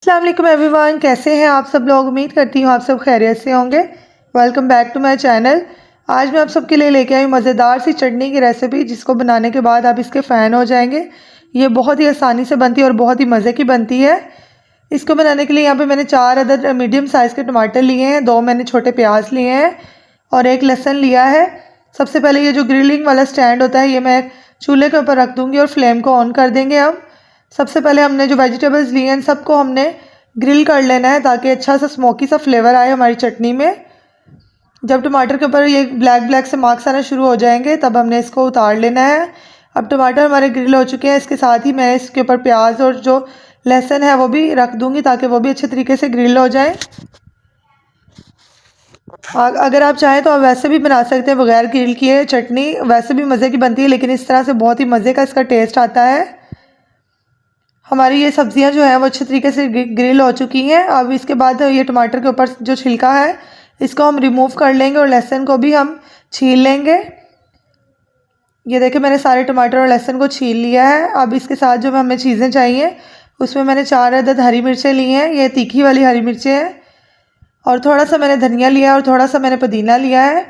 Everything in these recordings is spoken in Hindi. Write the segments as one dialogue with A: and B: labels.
A: अस्सलाम वालेकुम एवरीवन, कैसे हैं आप सब लोग। उम्मीद करती हूँ आप सब खैरियत से होंगे। Welcome back to my channel. आज मैं आप सबके लिए लेके आई मज़ेदार सी चटनी की रेसिपी, जिसको बनाने के बाद आप इसके फ़ैन हो जाएंगे। ये बहुत ही आसानी से बनती है और बहुत ही मज़े की बनती है। इसको बनाने के लिए यहाँ पे मैंने 4 अदद मीडियम साइज़ के टमाटर लिए हैं, 2 मैंने छोटे प्याज लिए हैं और 1 लहसुन लिया है। सबसे पहले ये जो ग्रिलिंग वाला स्टैंड होता है, ये मैं चूल्हे के ऊपर रख दूँगी और फ्लेम को ऑन कर देंगे। अब सबसे पहले हमने जो वेजिटेबल्स लिए हैं सबको हमने ग्रिल कर लेना है, ताकि अच्छा सा स्मोकी सा फ्लेवर आए हमारी चटनी में। जब टमाटर के ऊपर ये ब्लैक ब्लैक से मार्क्स आना शुरू हो जाएंगे, तब हमने इसको उतार लेना है। अब टमाटर हमारे ग्रिल हो चुके हैं, इसके साथ ही मैं इसके ऊपर प्याज और जो लहसुन है वो भी रख दूँगी, ताकि वो भी अच्छे तरीके से ग्रिल हो जाए। अगर आप चाहें तो आप वैसे भी बना सकते हैं, बगैर ग्रिल किए चटनी वैसे भी मज़े की बनती है, लेकिन इस तरह से बहुत ही मज़े का इसका टेस्ट आता है। हमारी ये सब्ज़ियां जो है वो अच्छे तरीके से ग्रिल हो चुकी हैं। अब इसके बाद ये टमाटर के ऊपर जो छिलका है इसको हम रिमूव कर लेंगे और लहसुन को भी हम छील लेंगे। ये देखिए, मैंने सारे टमाटर और लहसुन को छील लिया है। अब इसके साथ जो हमें चीज़ें चाहिए, उसमें मैंने 4 अदद हरी मिर्चें ली हैं, ये तीखी वाली हरी मिर्चें हैं, और थोड़ा सा मैंने धनिया लिया है और थोड़ा सा मैंने पुदीना लिया है।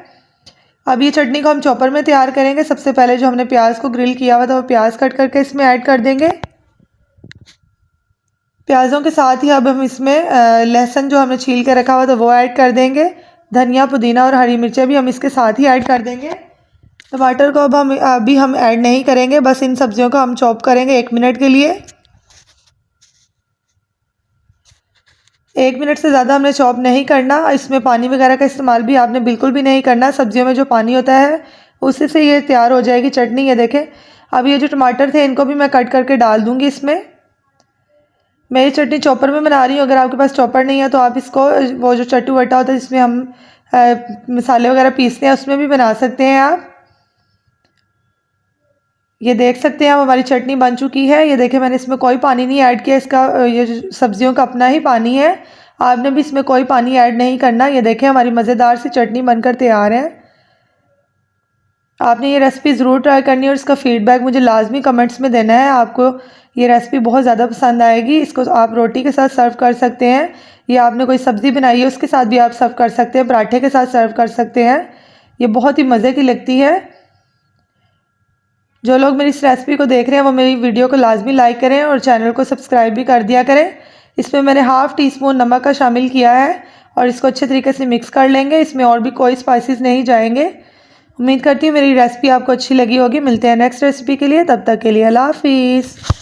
A: अब ये चटनी को हम चॉपर में तैयार करेंगे। सबसे पहले जो हमने प्याज को ग्रिल किया हुआ था वो प्याज कट करके इसमें ऐड कर देंगे। प्याज़ों के साथ ही अब हम इसमें लहसुन जो हमने छील के रखा हुआ था वो ऐड कर देंगे। धनिया, पुदीना और हरी मिर्चें भी हम इसके साथ ही ऐड कर देंगे। टमाटर को अब हम ऐड नहीं करेंगे, बस इन सब्जियों को हम चॉप करेंगे 1 मिनट के लिए। 1 मिनट से ज़्यादा हमने चॉप नहीं करना। इसमें पानी वगैरह का इस्तेमाल भी आपने बिल्कुल भी नहीं करना। सब्जियों में जो पानी होता है उसी से ये तैयार हो जाएगी चटनी। ये देखें, अब ये जो टमाटर थे इनको भी मैं कट करके डाल दूँगी इसमें। मैं ये चटनी चॉपर में बना रही हूँ। अगर आपके पास चॉपर नहीं है तो आप इसको वो जो चट्टू वट्टा होता है जिसमें हम मसाले वगैरह पीसते हैं, उसमें भी बना सकते हैं आप। ये देख सकते हैं, अब हमारी चटनी बन चुकी है। ये देखें, मैंने इसमें कोई पानी नहीं ऐड किया। इसका ये सब्जियों का अपना ही पानी है, आपने भी इसमें कोई पानी ऐड नहीं करना। ये देखें, हमारी मज़ेदार सी चटनी बनकर तैयार है। आपने ये रेसिपी ज़रूर ट्राई करनी है और इसका फ़ीडबैक मुझे लाजमी कमेंट्स में देना है। आपको ये रेसिपी बहुत ज़्यादा पसंद आएगी। इसको आप रोटी के साथ सर्व कर सकते हैं, या आपने कोई सब्ज़ी बनाई है उसके साथ भी आप सर्व कर सकते हैं, पराठे के साथ सर्व कर सकते हैं। ये बहुत ही मज़े की लगती है। जो लोग मेरी इस रेसिपी को देख रहे हैं वो मेरी वीडियो को लाजमी लाइक करें और चैनल को सब्सक्राइब भी कर दिया करें। इसमें मैंने ½ टीस्पून नमक का शामिल किया है और इसको अच्छे तरीके से मिक्स कर लेंगे। इसमें और भी कोई स्पाइसेस नहीं जाएंगे। उम्मीद करती हूँ मेरी रेसिपी आपको अच्छी लगी होगी। मिलते हैं नेक्स्ट रेसिपी के लिए, तब तक के लिए अल्लाह हाफिज़।